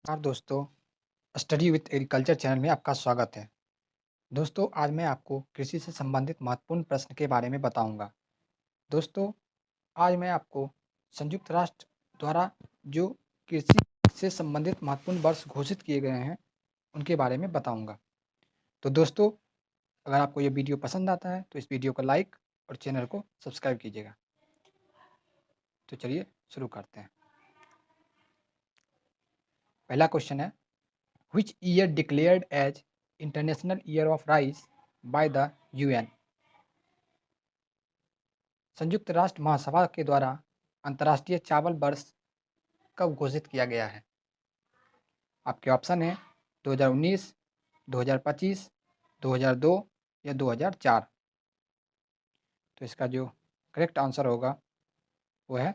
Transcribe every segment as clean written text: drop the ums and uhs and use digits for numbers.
नमस्कार दोस्तों, study with agriculture channel में आपका स्वागत है। दोस्तों, आज मैं आपको कृषि से संबंधित महत्वपूर्ण प्रश्न के बारे में बताऊंगा। दोस्तों, आज मैं आपको संयुक्त राष्ट्र द्वारा जो कृषि से संबंधित महत्वपूर्ण वर्ष घोषित किए गए हैं, उनके बारे में बताऊंगा। तो दोस्तों, अगर आपको ये वीडियो पसंद आता है, तो इस वीडियो को लाइक और चैनल को सब्सक्राइब कीजिएगा। तो चलिए शुरू करते हैं। पहला क्वेश्चन है, Which year declared as International Year of Rice by the UN? संयुक्त राष्ट्र महासभा के द्वारा अंतर्राष्ट्रीय चावल वर्ष कब घोषित किया गया है? आपके ऑप्शन है 2019, 2025, 2002 या 2004। तो इसका जो करेक्ट आंसर होगा वो है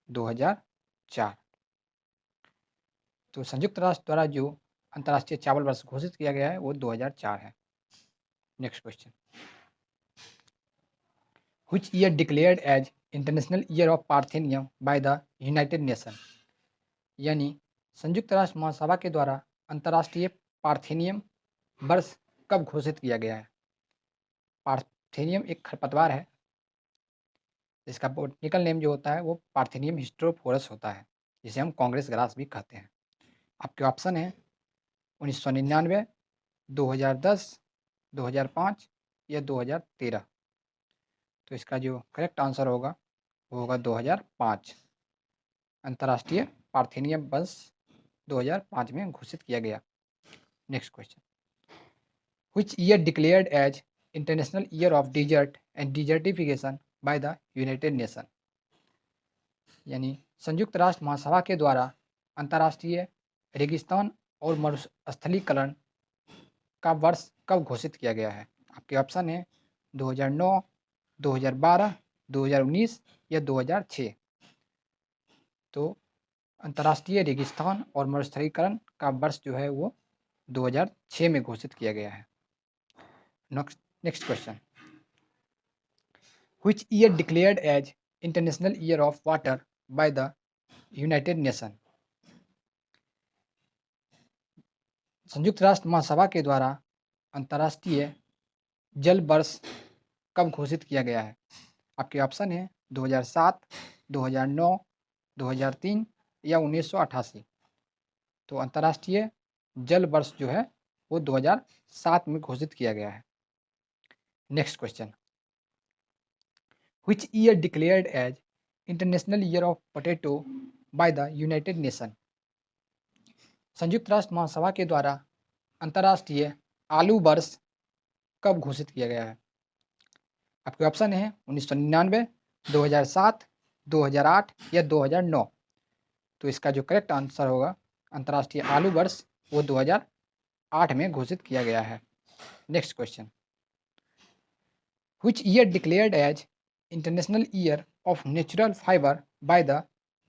2004। तो संयुक्त राष्ट्र द्वारा जो अंतर्राष्ट्रीय चावल वर्ष घोषित किया गया है वो 2004 है। Next question, Which year declared as International Year of Parthenium by the United Nations? यानी संयुक्त राष्ट्र महासभा के द्वारा अंतर्राष्ट्रीय पार्थेनियम वर्ष कब घोषित किया गया है? पार्थेनियम एक खरपतवार है जिसका बॉटनिकल नेम जो होता है वो पार्थेनियम हिस्टोफोरस होता है, जिसे हम कांग्रेस ग्रास भी कहते हैं। आपके ऑप्शन है 1999, 2010, 2005 या 2013। तो इसका जो करेक्ट आंसर होगा वो होगा 2005। अंतर्राष्ट्रीय पार्थेनियम वर्ष 2005 में घोषित किया गया। Next question, Which year declared as International Year of Desert and Desertification by the United Nations? यानी संयुक्त राष्ट्र महासभा के द्वारा अंतर्राष्ट्रीय रेगिस्तान और मरुस्थलीकरण का वर्ष कब घोषित किया गया है? आपके ऑप्शन है 2009, 2012, 2019 या 2006। तो अंतर्राष्ट्रीय रेगिस्तान और मरुस्थलीकरण का वर्ष जो है वो 2006 में घोषित किया गया है। Next question, Which year declared as International Year of Water by the United Nations? संयुक्त राष्ट्र महासभा के द्वारा अंतर्राष्ट्रीय जल वर्ष कब घोषित किया गया है? आपके ऑप्शन है 2007, 2009, 2003 या 1988। तो अंतर्राष्ट्रीय जल वर्ष जो है वो 2007 में घोषित किया गया है। Next question, Which year declared as International Year of Potato by the United Nations? संयुक्त राष्ट्र महासभा के द्वारा अंतर्राष्ट्रीय आलू वर्ष कब घोषित किया गया है? आपके ऑप्शन है 1999, 2007, 2008 या 2009। तो इसका जो करेक्ट आंसर होगा अंतर्राष्ट्रीय आलू वर्ष वो 2008 में घोषित किया गया है। Next question, Which year declared as International Year of Natural Fiber by the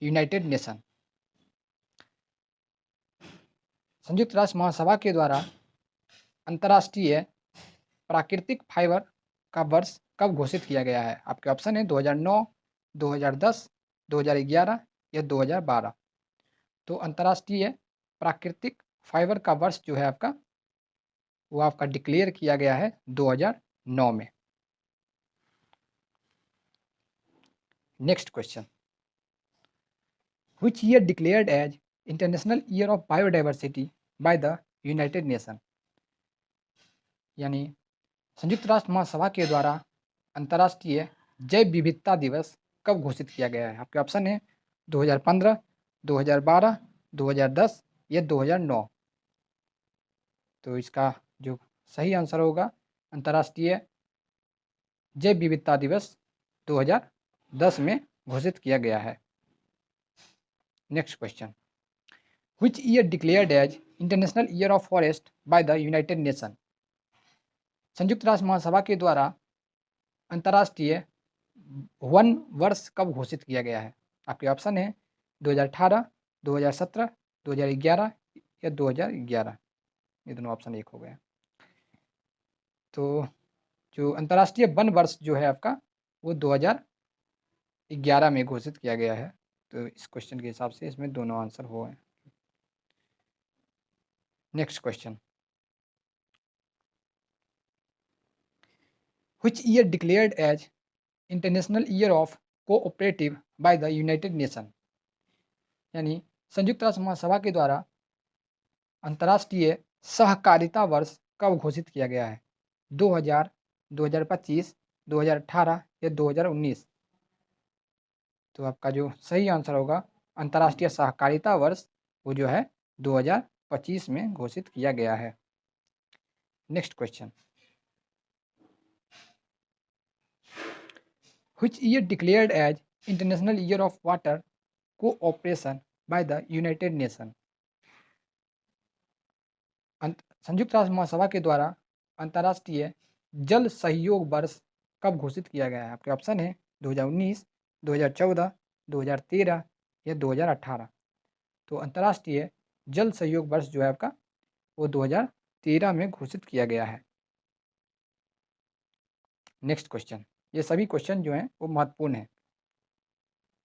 United Nations? संयुक्त राष्ट्र महासभा के द्वारा अंतर्राष्ट्रीय प्राकृतिक फाइबर का वर्ष कब घोषित किया गया है? आपके ऑप्शन है 2009, 2010, 2011 या 2012। तो अंतर्राष्ट्रीय प्राकृतिक फाइबर का वर्ष जो है आपका वो आपका डिक्लेयर किया गया है 2009 में। Next question, Which year declared as International Year of Biodiversity by the United Nations? यानी संयुक्त राष्ट्र महासभा के द्वारा अंतर्राष्ट्रीय जैव विविधता दिवस कब घोषित किया गया है? आपके ऑप्शन है 2015, 2012, 2010 या 2009। तो इसका जो सही आंसर होगा अंतर्राष्ट्रीय जैव विविधता दिवस 2010 में घोषित किया गया है। Next question, Which year declared as International Year of Forest by the United Nations? संयुक्त राष्ट्र महासभा के द्वारा अंतर्राष्ट्रीय वन वर्ष कब घोषित किया गया है? आपके ऑप्शन है 2018, 2017, 2011 या 2011। ये दोनों ऑप्शन एक हो गए। तो जो अंतर्राष्ट्रीय वन वर्ष जो है आपका वो 2011 में घोषित किया गया है। तो इस क्वेश्चन के हिसाब से इसमें दोनों आंसर हो गए। Next question, which year declared as international year of cooperative bye the United nation, यानी संयुक्त राष्ट्र महासभा के द्वारा अंतर्राष्ट्रीय सहकारिता वर्ष कब घोषित किया गया है? 2000, 2025, 2018 या 2019? तो आपका जो सही आंसर होगा अंतर्राष्ट्रीय सहकारिता वर्ष वो जो है 2025 में घोषित किया गया है। Next question, which year declared as international year of water cooperation bye the United Nation, संयुक्त राष्ट्र महासभा के द्वारा अंतर्राष्ट्रीय जल सहयोग वर्ष कब घोषित किया गया है? आपके ऑप्शन है 2019, 2014, 2013 या 2018? तो अंतर्राष्ट्रीय जल सहयोग वर्ष जो है आपका वो 2013 में घोषित किया गया है। नेक्स्ट क्वेश्चन, ये सभी क्वेश्चन जो हैं वो महत्वपूर्ण हैं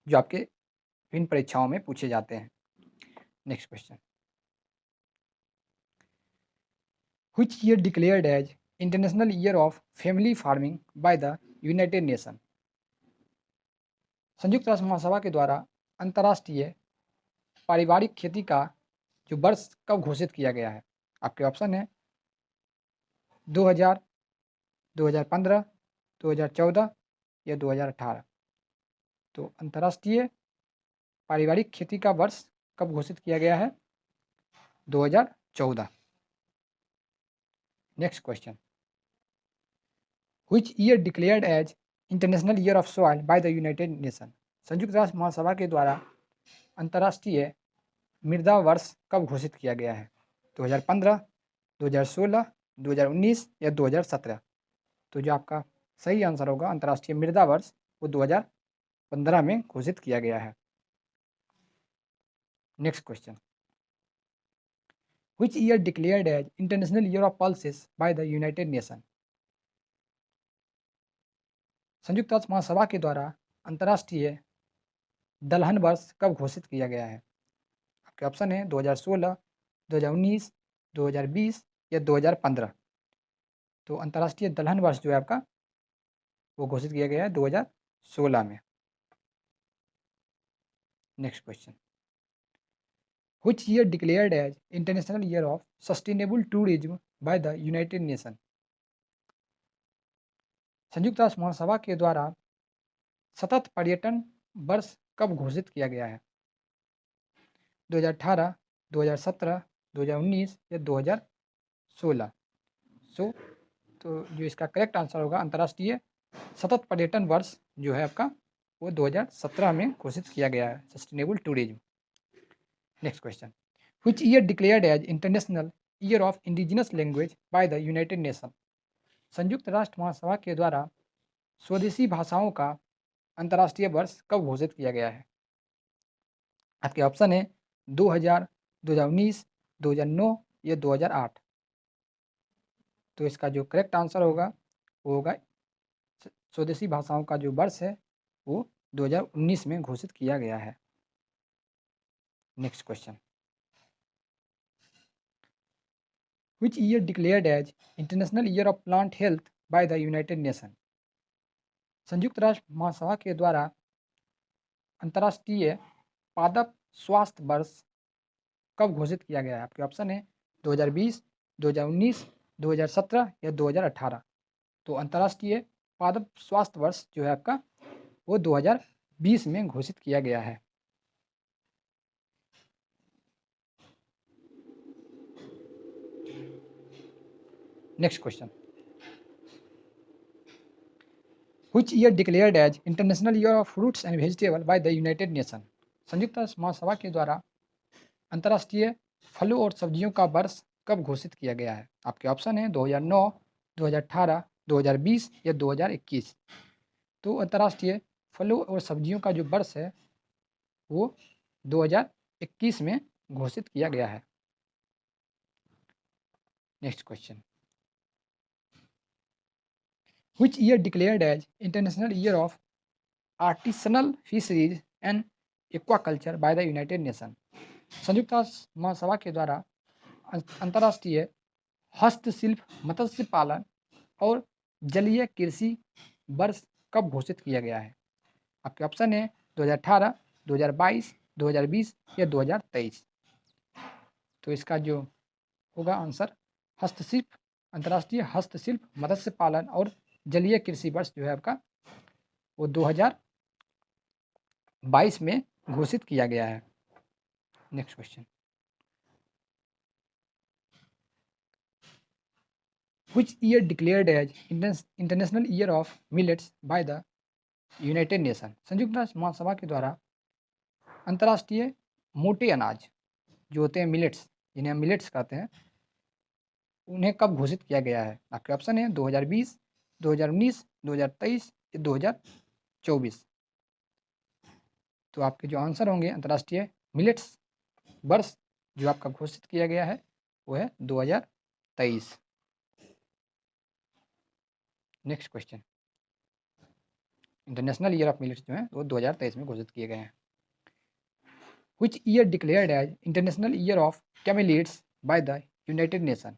जो आपके विभिन्न परीक्षाओं में पूछे जाते हैं। Next question, which year declared as international year of family farming bye the United Nation, संयुक्त राष्ट्र महासभा के द्वारा अंतर्राष्ट्रीय पारिवारिक खेती का जो वर्ष कब घोषित किया गया है? आपके ऑप्शन है 2000, 2015, 2014 या 2018? तो अंतर्राष्ट्रीय पारिवारिक खेती का वर्ष कब घोषित किया गया है? 2014। Next question, which year declared as international year of soil by the United Nation, संयुक्त राष्ट्र महासभा के द्वारा अंतर्राष्ट्रीय मृदा वर्ष कब घोषित किया गया है? 2015, 2016, 2019 या 2017? तो जो आपका सही आंसर होगा अंतर्राष्ट्रीय मृदा वर्ष वो 2015 में घोषित किया गया है। Next question, which year declared as international year of pulses bye the United Nation, संयुक्त राष्ट्र महासभा के द्वारा अंतर्राष्ट्रीय दलहन वर्ष कब घोषित किया गया है? आपके ऑप्शन है 2016, 2019, 2020 या 2015? तो अंतर्राष्ट्रीय दलहन वर्ष जो है आपका वो घोषित किया गया है 2016 में। Next question, which year declared as international year of sustainable tourism bye the United Nation, संयुक्त राष्ट्र महासभा के द्वारा सतत पर्यटन वर्ष कब घोषित किया गया है? 2018, 2017, 2019 या 2016? तो जो इसका करेक्ट आंसर होगा अंतर्राष्ट्रीय सतत पर्यटन वर्ष जो है आपका वो 2017 में घोषित किया गया है, sustainable tourism. Next question, which year declared as international year of indigenous language by the United Nation, संयुक्त राष्ट्र महासभा के द्वारा स्वदेशी भाषाओं का अंतर्राष्ट्रीय वर्ष कब घोषित किया गया है? आपके ऑप्शन है 2000, 2019, 2009 या 2008? तो इसका जो करेक्ट आंसर होगा वो होगा स्वदेशी भाषाओं का जो वर्ष है वो 2019 में घोषित किया गया है। Next question, which year declared as international year of plant health bye the United Nation, संयुक्त राष्ट्र महासभा के द्वारा अंतर्राष्ट्रीय पादप स्वास्थ्य वर्ष कब घोषित किया गया है? आपके ऑप्शन है 2020, 2019, 2017 या 2018? तो अंतर्राष्ट्रीय पादप स्वास्थ्य वर्ष जो है आपका वो 2020 में घोषित किया गया है। Next question, which year declared as international year of fruits and vegetable bye the United Nation, संयुक्त राष्ट्र महासभा के द्वारा अंतर्राष्ट्रीय फलों और सब्जियों का वर्ष कब घोषित किया गया है? आपके ऑप्शन है 2009, 2018, 2020 या 2021? तो अंतर्राष्ट्रीय फलों और सब्जियों का जो वर्ष है वो 2021 में घोषित किया गया है। Next question, which year declared as international year of artisanal fisheries and aquaculture bye the United Nation, संयुक्त राष्ट्र महासभा के द्वारा अंतर्राष्ट्रीय हस्तशिल्प, मत्स्य पालन और जलीय कृषि वर्ष कब घोषित किया गया है? आपके ऑप्शन है 2018, 2022, 2020 या 2023। तो इसका जो होगा आंसर हस्तशिल्प, अंतर्राष्ट्रीय हस्तशिल्प, मत्स्य पालन और जलीय कृषि वर्ष जो है आपका वो 2022 में घोषित किया गया है। Next question, which year declared as international year of millets bye the United Nation? संयुक्त राष्ट्र महासभा के द्वारा अंतर्राष्ट्रीय मोटे अनाज जो होते हैं मिलेट्स, जिन्हें हम मिलेट्स कहते हैं, उन्हें कब घोषित किया गया है? आपके ऑप्शन है 2020, 2019, 2023 या 2024। तो आपके जो आंसर होंगे अंतर्राष्ट्रीय मिलेट्स वर्ष जो आपका घोषित किया गया है वो है 2023। Next question, international year of millets जो है वो 2023 में घोषित किए गए हैं। Which year declared as international year of camelids by the United Nation?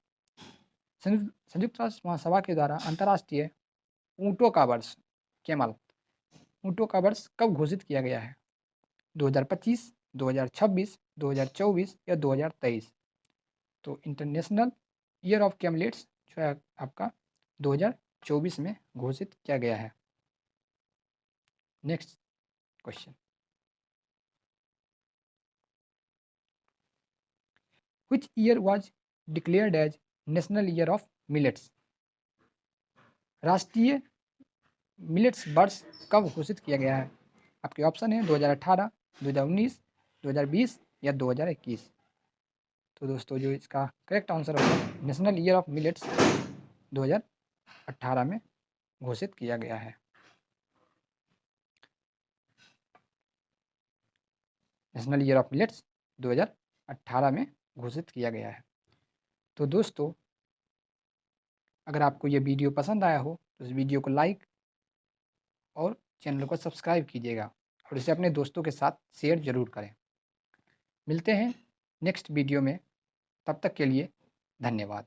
संयुक्त राष्ट्र महासभा के द्वारा अंतर्राष्ट्रीय ऊँटों का वर्ष, कैमल ऊँटों का वर्ष कब घोषित किया गया है? 2025, 2026, 2024 या 2023। तो इंटरनेशनल ईयर ऑफ कैमलिड्स जो है आपका 2024 में घोषित किया गया है। Next question, which year was declared as national year of millets? राष्ट्रीय मिलेट्स वर्ष कब घोषित किया गया है? आपके ऑप्शन है 2018, 2019, 2020 या 2021। तो दोस्तों जो इसका करेक्ट आंसर होगा नेशनल ईयर ऑफ मिलेट्स 2018 में घोषित किया गया है। नेशनल ईयर ऑफ मिलेट्स 2018 में घोषित किया गया है। तो दोस्तों अगर आपको ये वीडियो पसंद आया हो तो इस वीडियो को लाइक और चैनल को सब्सक्राइब कीजिएगा और इसे अपने दोस्तों के साथ शेयर ज़रूर करें। मिलते हैं नेक्स्ट वीडियो में, तब तक के लिए धन्यवाद।